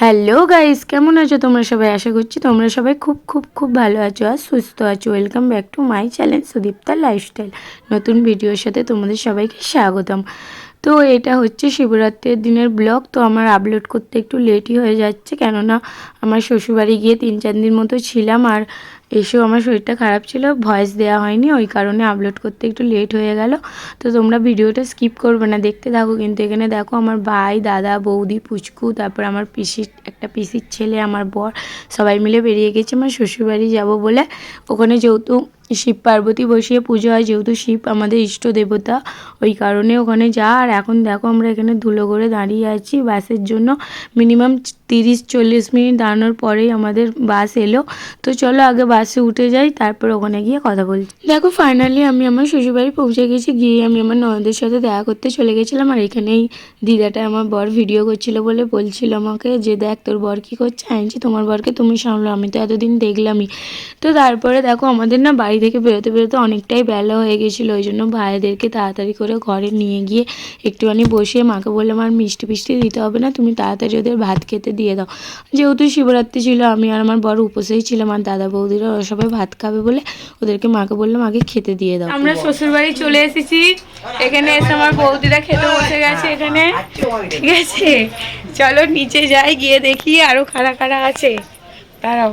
Hello guys, কেমন আছো তোমরা সবাই? আশা করছি তোমরা সবাই খুব খুব খুব ভালো আছো আর সুস্থ আছো। Welcome back to my channel Sudipta lifestyle. নতুন ভিডিওর সাথে তোমাদের সবাইকে স্বাগতম। তো এটা হচ্ছে শিবরাত্রির দিনের ব্লগ। তো আমার আপলোড করতে একটু লেটই হয়ে যাচ্ছে, কেননা আমার শ্বশুরবাড়ি গিয়ে 3-4 দিন মতো ছিলাম, আর এসেও আমার শরীরটা খারাপ ছিল, ভয়েস দেওয়া হয়নি, ওই কারণে আপলোড করতে একটু লেট হয়ে গেল। তো তোমরা ভিডিওটা স্কিপ করবে না, দেখতে থাকো। কিন্তু এখানে দেখো আমার ভাই, দাদা, বৌদি, পুচকু, তারপর আমার একটা পিসির ছেলে, আমার বর, সবাই মিলে বেরিয়ে গেছে আমার শ্বশুরবাড়ি যাব বলে। ওখানে যেহেতু শিব পার্বতী বসিয়ে পুজো হয়, যেহেতু শিব আমাদের ইষ্ট দেবতা, ওই কারণে ওখানে যা। আর এখন দেখো আমরা এখানে ধুলো করে দাঁড়িয়ে আছি বাসের জন্য। মিনিমাম 30-40 মিনিট দাঁড়ানোর পরেই আমাদের বাস এলো। তো চলো আগে বাসে উঠে যাই, তারপর ওখানে গিয়ে কথা বলছি। দেখো ফাইনালি আমি আমার শ্বশুরবাড়ি পৌঁছে গেছি। গিয়ে আমি আমার ননদের সাথে দেখা করতে চলে গেছিলাম। আর এখানেই দিদাটা আমার বর ভিডিও করছিল বলে বলছিল আমাকে যে দেখ তোর বর কী করছে। আনছি তোমার বরকে তুমি সামলো, আমি তো এতদিন দেখলামই। তো তারপরে দেখো আমাদের না বাড়ি থেকে বেরোতে বেরোতে অনেকটাই বেলা হয়ে গেছিলো। ওই জন্য ভাইদেরকে তাড়াতাড়ি করে ঘরে নিয়ে গিয়ে একটুখানি বসিয়ে মাকে বললাম আর মিষ্টি ফিষ্টি দিতে হবে না, তুমি তাড়াতাড়ি ওদের ভাত খেতে দিয়ে দাও। যেহেতু শিবরাত্রি ছিল, আমি আর আমার বড় উপোসেই ছিলাম, আর দাদা বৌদিরা ওরা সবাই ভাত খাবে বলে ওদেরকে মাকে বললাম আগে খেতে দিয়ে দাও। আমরা শ্বশুরবাড়ি চলে এসেছি। এখানে এসে আমার বৌদিরা খেতে বসে গেছে এখানে, ঠিক আছে। চলো নিচে যাই, গিয়ে দেখি আরো কারা কারা আছে। দাঁড়াও,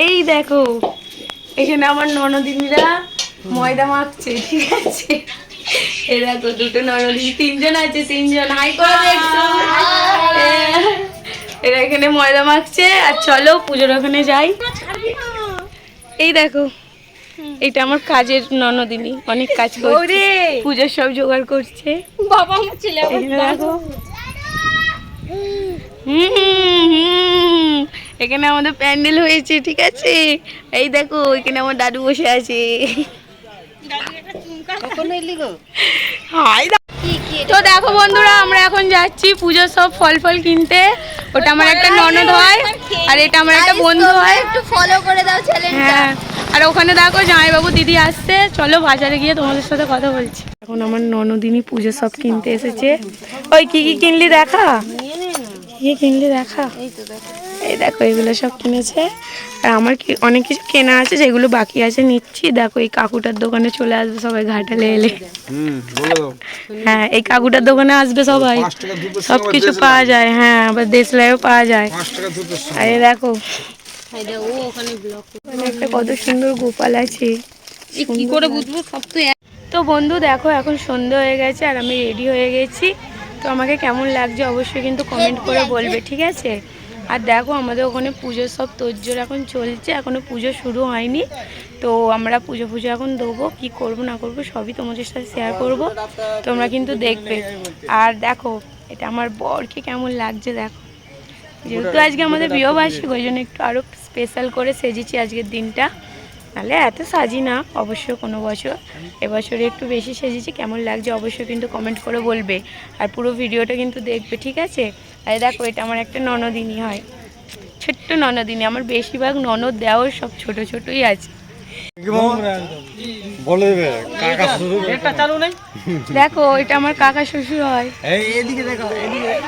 এই দেখো এখানে আমার ননদিনীরা ময়দা মাখছে, ঠিক আছে। এ দেখো দুটো ননদিনী, 3জন আছে, 3জন। হাই করে দেখছো, এরা এখানে ময়দা মাখছে। আর চলো পুজোর ওখানে যাই। এই দেখো এটা আমার কাজের ননদিনী, অনেক কাজ করছে, পুজোর সব জোগাড় করছে। বাবা আমার ছেলে দেখো। এখানে আমাদের প্যান্ডেল হয়েছে, ঠিক আছে। এই দেখো এখানে আমার দাদু বসে আছে। তো দেখো বন্ধুরা, আমরা এখন যাচ্ছি পুজোর সব ফল ফল কিনতে। ওটা আমার একটা ননদ হয়, আর এটা আমার একটা বন্ধু হয়। একটু ফলো করে দাও চ্যানেলটা। হ্যাঁ, আর ওখানে দেখো জামাইবাবু দিদি আসছে। চলো বাজারে গিয়ে তোমাদের সাথে কথা বলছি। এখন আমার ননদিনী পুজো সব কিনতে এসেছে। ওই কি কি কিনলি দেখা, কি কিনলি দেখা। এই দেখো এগুলো সব কিনেছে। আর আমার কি অনেক কিছু কেনা আছে, যেগুলো বাকি আছে নিচ্ছি। দেখো এই কাকুটার দোকানে চলে আসবে সবাই ঘাটালে এলে। হ্যাঁ, এই কাকুটার দোকানে আসবে সবাই, সব কিছু পাওয়া যায়। হ্যাঁ, আবার দেশলাইও পাওয়া যায়। আর এই দেখো একটা কত সুন্দর গোপাল আছে, কি করে বুঝবো সব তো। তো বন্ধু দেখো এখন সন্ধ্যে হয়ে গেছে আর আমি রেডি হয়ে গেছি। তো আমাকে কেমন লাগছে অবশ্যই কিন্তু কমেন্ট করে বলবে, ঠিক আছে। আর দেখো আমাদের ওখানে পুজোর সব তোড়জোড় এখন চলছে, এখনও পুজো শুরু হয়নি। তো আমরা পুজো এখন দেবো, কি করব না করব সবই তোমাদের সাথে শেয়ার করব, তোমরা কিন্তু দেখবে। আর দেখো এটা আমার বরকে কেমন লাগছে দেখো। যেহেতু আজকে আমাদের বিয়েবার্ষিক, ওই জন্য একটু আরও স্পেশাল করে সেজেছি আজকের দিনটা। নাহলে এত সাজি না অবশ্য কোনো বছর, এবছরে একটু বেশি সেজেছি। কেমন লাগছে অবশ্যই কিন্তু কমেন্ট করে বলবে, আর পুরো ভিডিওটা কিন্তু দেখবে, ঠিক আছে। আর দেখো এটা আমার একটা ননদিনী হয়, ছোট্ট ননদিনী। আমার বেশিরভাগ ননদ দেওয়ার সব ছোট ছোটই আছে। দেখো এটা আমার কাকা শ্বশুর হয়।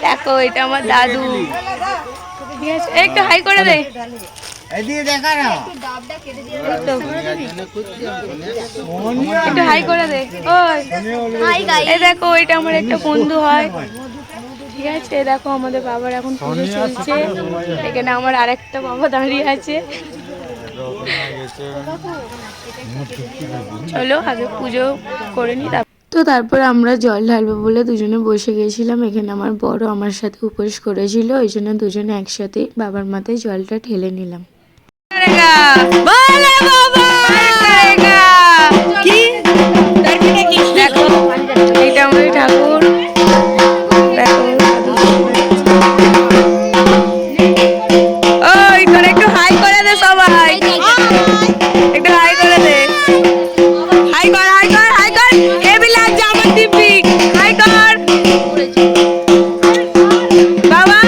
দেখো এটা আমার দাদু, ঠিক আছে। একটু হাই করে দে, একটু হাই করে দে। এই দেখো এটা আমার একটা বন্ধু হয়, ঠিক আছে। দেখো আমাদের বাবার এখন পুজো চলছে। এখানে আমার আরেকটা বাবা দাঁড়িয়ে আছে। চলো আগে পুজো করে নি। তো তারপর আমরা জল ঢালবো বলে দুজনে বসে গেছিলাম। এখানে আমার বড় আমার সাথে উপোস করেছিল, ওই জন্য দুজনে একসাথে বাবার মাথায় জলটা ঢেলে নিলাম। দেখো এইটা আমাদের ঠাকুর। দেখো ওই তোর একটু হাই করে দে সবাই, একটু হাই করে দে। হাই কর, হাই কর, হাই কর। এ বিলাস জামা দিবি, হাই কর বাবা।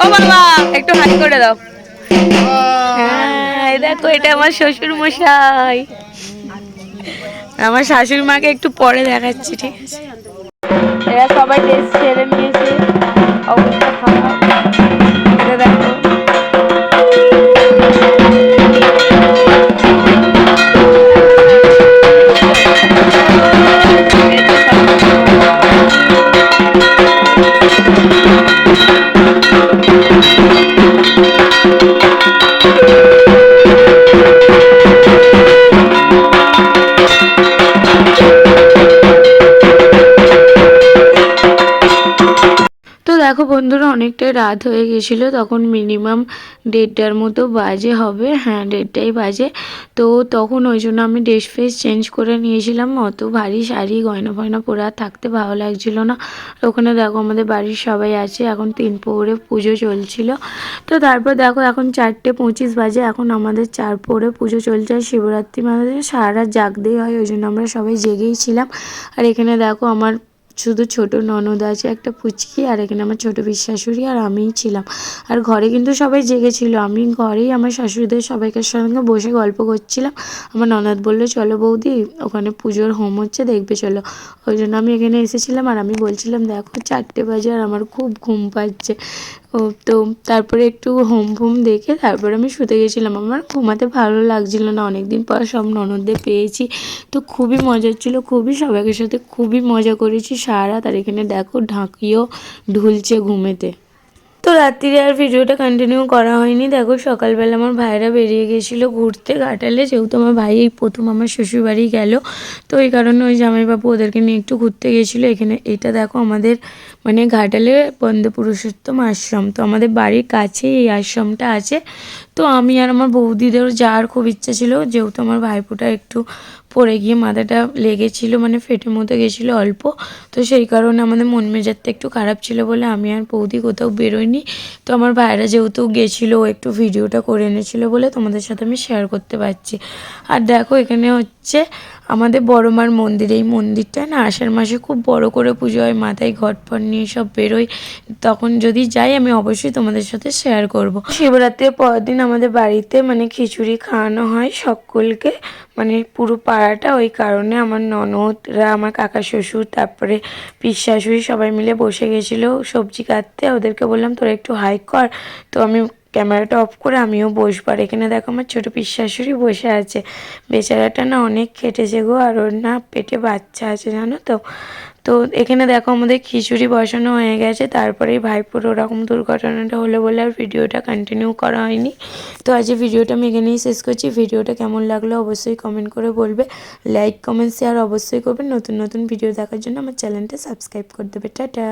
ও বাবা একটু হাই করে দাও। হ্যাঁ দেখো এটা আমার শ্বশুর মশাই। আমার শাশুড়ি মাকে একটু পরে দেখাচ্ছি, ঠিক আছে। এরা সবাই ড্রেস ছেড়ে নিয়েছে, অবস্থা খারাপ। এটা দেখো দেখো বন্ধুরা, অনেকটাই রাত হয়ে গেছিলো, তখন মিনিমাম 1:30টার মতো বাজে হবে, হ্যাঁ 1:30টাই বাজে। তো তখন ওই জন্য আমি ড্রেস ফ্রেস চেঞ্জ করে নিয়েছিলাম, অত ভারী শাড়ি গয়না ফয়না পরে আর থাকতে ভালো লাগছিলো না। ওখানে দেখো আমাদের বাড়ির সবাই আছে, এখন 3 প্রহরে পুজো চলছিল। তো তারপর দেখো এখন 4:25 বাজে, এখন আমাদের 4 প্রহরে পুজো চলছে। আর শিবরাত্রি মানে সারা রাত জাগতেই হয়, ওই জন্য আমরা সবাই জেগেই ছিলাম। আর এখানে দেখো আমার শুধু ছোট ননদ আছে একটা পুচকি, আর এখানে আমার ছোট পিসশাশুড়ি আর আমিই ছিলাম। আর ঘরে কিন্তু সবাই জেগেছিল, আমি ঘরেই আমার শাশুড়িদের সবাইকার সঙ্গে বসে গল্প করছিলাম। আমার ননদ বললো চলো বৌদি, ওখানে পুজোর হোম হচ্ছে দেখবে চলো। ওই জন্য আমি এখানে এসেছিলাম, আর আমি বলছিলাম দেখো 4টে বাজে আর আমার খুব ঘুম পাচ্ছে। তো তারপরে একটু হোম ফোম দেখে তারপরে আমি শুতে গেছিলাম। আমার ঘুমাতে ভালো লাগছিল না, অনেকদিন পর সব ননদদের পেয়েছি, তো খুবই মজা হচ্ছিল, খুবই সবাইয়ের সাথে খুবই মজা করেছি সারা রাত। আর এখানে দেখো ঢাকিও ঢুলছে ঘুমেতে। তো রাত্রিরে আর ভিডিওটা কন্টিনিউ করা হয়নি। দেখো সকালবেলা আমার ভাইরা বেরিয়ে গেছিলো ঘুরতে ঘাটালে, যেহেতু আমার ভাই এই প্রথম আমার শ্বশুরবাড়ি গেল, তো এই কারণে ওই জামাইবাবু ওদেরকে নিয়ে একটু ঘুরতে গেছিলো। এখানে এটা দেখো আমাদের মানে ঘাটালে বন্দে পুরুষোত্তম আশ্রম, তো আমাদের বাড়ির কাছে এই আশ্রমটা আছে। তো আমি আর আমার বৌদিদেরও যাওয়ার খুব ইচ্ছা ছিল, যেহেতু আমার ভাইপোটা একটু পড়ে গিয়ে মাথাটা লেগেছিলো, মানে ফেটে মতো গেছিলো অল্প, তো সেই কারণে আমাদের মন মেজাজটা একটু খারাপ ছিল বলে আমি আর বৌদি কোথাও বেরোইনি। তো আমার ভাইরা যেহেতু গেছিলো একটু ভিডিওটা করে এনেছিলো বলে তোমাদের সাথে আমি শেয়ার করতে পারছি। আর দেখো এখানে হচ্ছে আমাদের বড় মার মন্দির, এই মন্দিরটা না আষাঢ় মাসে খুব বড় করে পুজো হয়, মাথায় ঘটপট নিয়ে সব বেরোয়, তখন যদি যাই আমি অবশ্যই তোমাদের সাথে শেয়ার করব। শিবরাত্রির পরের দিন আমাদের বাড়িতে মানে খিচুড়ি খাওয়ানো হয় সকলকে, মানে পুরো পাড়াটা, ওই কারণে আমার ননদরা, আমার কাকা শ্বশুর, তারপরে পিসশাশুড়ি সবাই মিলে বসে গেছিলো সবজি কাটতে। ওদেরকে বললাম তোরা একটু হাই কর, তো আমি ক্যামেরাটা অফ করে আমিও বসবো। আর এখানে দেখো আমার ছোটো পিসশাশুড়ি বসে আছে, বেচারাটা না অনেক খেটেছে গো, আর ওর না পেটে বাচ্চা আছে জানো তো। তো এখানে দেখো আমাদের খিচুড়ি বসানো হয়ে গেছে, তারপরেই ভাইপোর ওরকম দুর্ঘটনাটা হলো বলে আর ভিডিওটা কন্টিনিউ করা হয়নি। তো আজ ভিডিওটা আমি এখানেই শেষ করছি। ভিডিওটা কেমন লাগলো অবশ্যই কমেন্ট করে বলবে, লাইক কমেন্ট শেয়ার অবশ্যই করবে। নতুন নতুন ভিডিও দেখার জন্য আমার চ্যানেলটা সাবস্ক্রাইব করে দেবে। টাটা।